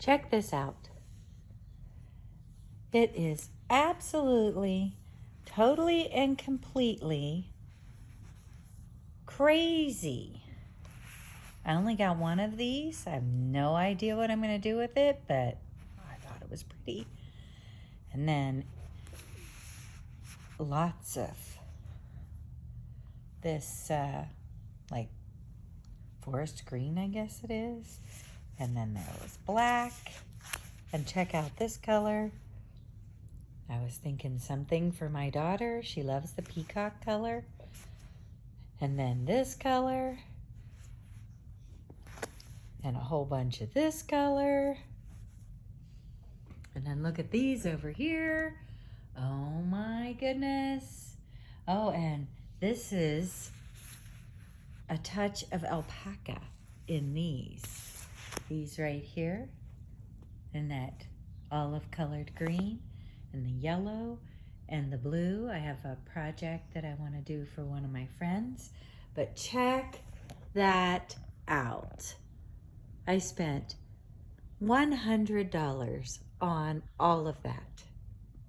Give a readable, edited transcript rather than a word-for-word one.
Check this out. It is absolutely, totally, and completely crazy. I only got one of these. I have no idea what I'm going to do with it, but I thought it was pretty. And then lots of this, like forest green, I guess it is. And then there was black. And check out this color. I was thinking something for my daughter. She loves the peacock color. And then this color. And a whole bunch of this color. And then look at these over here. Oh my goodness. Oh, and this is a touch of alpaca in these. These right here. And that olive colored green. And the yellow and the blue. I have a project that I want to do for one of my friends. But check that out. I spent $100 on all of that.